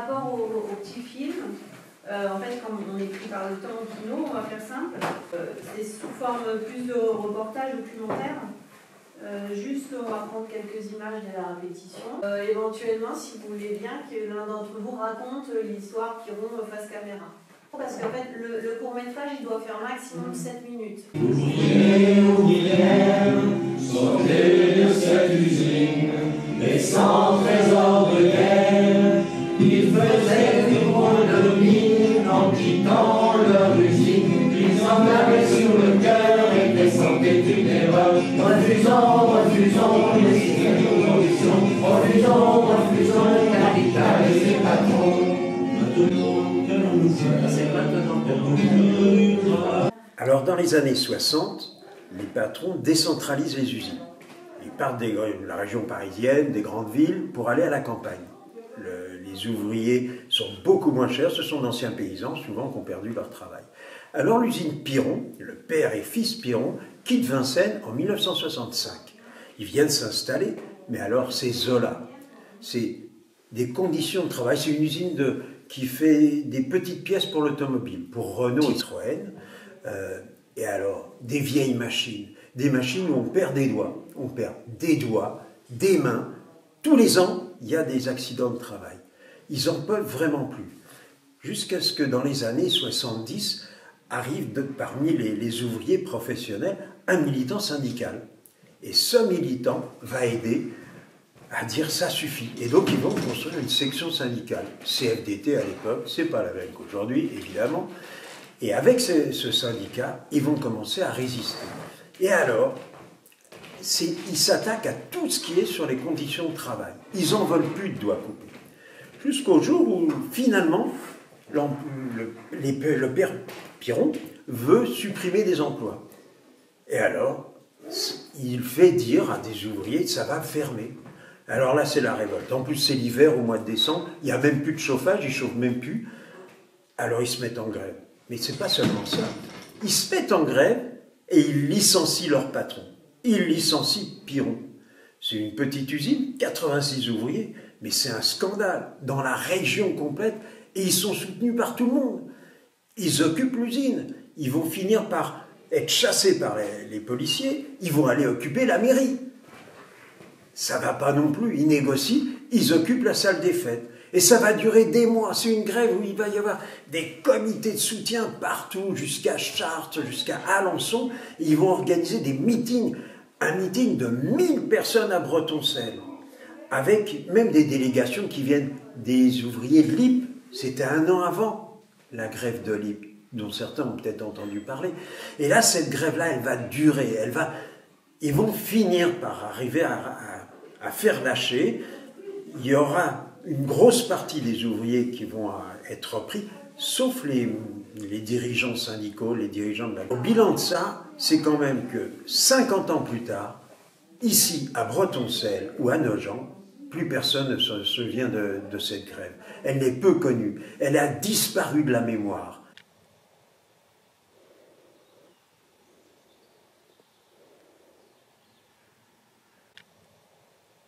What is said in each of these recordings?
rapport au petit film, en fait, comme on écrit par le temps au kino, on va faire simple. C'est sous forme plus de reportage documentaire. Juste, on va prendre quelques images de la répétition. Éventuellement, si vous voulez bien, que l'un d'entre vous raconte l'histoire qui rompt face caméra. Parce qu'en fait, le court-métrage, il doit faire maximum 7 minutes. Sortez de cette usine, mais sans trésor de guerre. Ils faisaient du point de mine en quittant leur usine. Ils en avaient sur le cœur et descendaient une erreur. Refusons les systèmes de conditions. Refusons le capital et ses patrons. Alors dans les années 60, les patrons décentralisent les usines. Ils partent de la région parisienne, des grandes villes, pour aller à la campagne. Les ouvriers sont beaucoup moins chers, ce sont d'anciens paysans, souvent, qui ont perdu leur travail. Alors l'usine Piron, le père et fils Piron, quittent Vincennes en 1965. Ils viennent s'installer, mais alors c'est Zola. C'est des conditions de travail, c'est une usine qui fait des petites pièces pour l'automobile, pour Renault et Citroën. Et alors, des vieilles machines, des machines où on perd des doigts. On perd des doigts, des mains. Tous les ans, il y a des accidents de travail. Ils n'en peuvent vraiment plus. Jusqu'à ce que dans les années 70, arrive parmi les ouvriers professionnels un militant syndical. Et ce militant va aider à dire ça suffit. Et donc ils vont construire une section syndicale. CFDT à l'époque, c'est pas la même qu'aujourd'hui, évidemment. Et avec ce syndicat, ils vont commencer à résister. Et alors, ils s'attaquent à tout ce qui est sur les conditions de travail. Ils n'en veulent plus de doigts coupés. Jusqu'au jour où, finalement, le père Piron veut supprimer des emplois. Et alors, il fait dire à des ouvriers que ça va fermer. Alors là, c'est la révolte. En plus, c'est l'hiver au mois de décembre. Il n'y a même plus de chauffage, ils ne chauffent même plus. Alors, ils se mettent en grève. Mais ce n'est pas seulement ça. Ils se mettent en grève et ils licencient leur patron. Ils licencient Piron. C'est une petite usine, 86 ouvriers, mais c'est un scandale dans la région complète et ils sont soutenus par tout le monde. Ils occupent l'usine. Ils vont finir par être chassés par les policiers. Ils vont aller occuper la mairie. Ça ne va pas non plus. Ils négocient, ils occupent la salle des fêtes. Et ça va durer des mois. C'est une grève où il va y avoir des comités de soutien partout, jusqu'à Chartres, jusqu'à Alençon. Et ils vont organiser des meetings, un meeting de 1000 personnes à Bretonçelle, avec même des délégations qui viennent des ouvriers de l'IP. C'était un an avant la grève de l'IP, dont certains ont peut-être entendu parler. Et là, cette grève-là, elle va durer. Ils vont finir par arriver à faire lâcher. Il y aura une grosse partie des ouvriers qui vont être repris, sauf les dirigeants syndicaux, les dirigeants de la... Au bilan de ça, c'est quand même que 50 ans plus tard, ici à Bretonçelle ou à Nogent, plus personne ne se souvient de cette grève. Elle n'est peu connue, elle a disparu de la mémoire.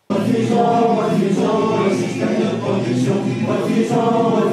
Refusons le système de production, refusons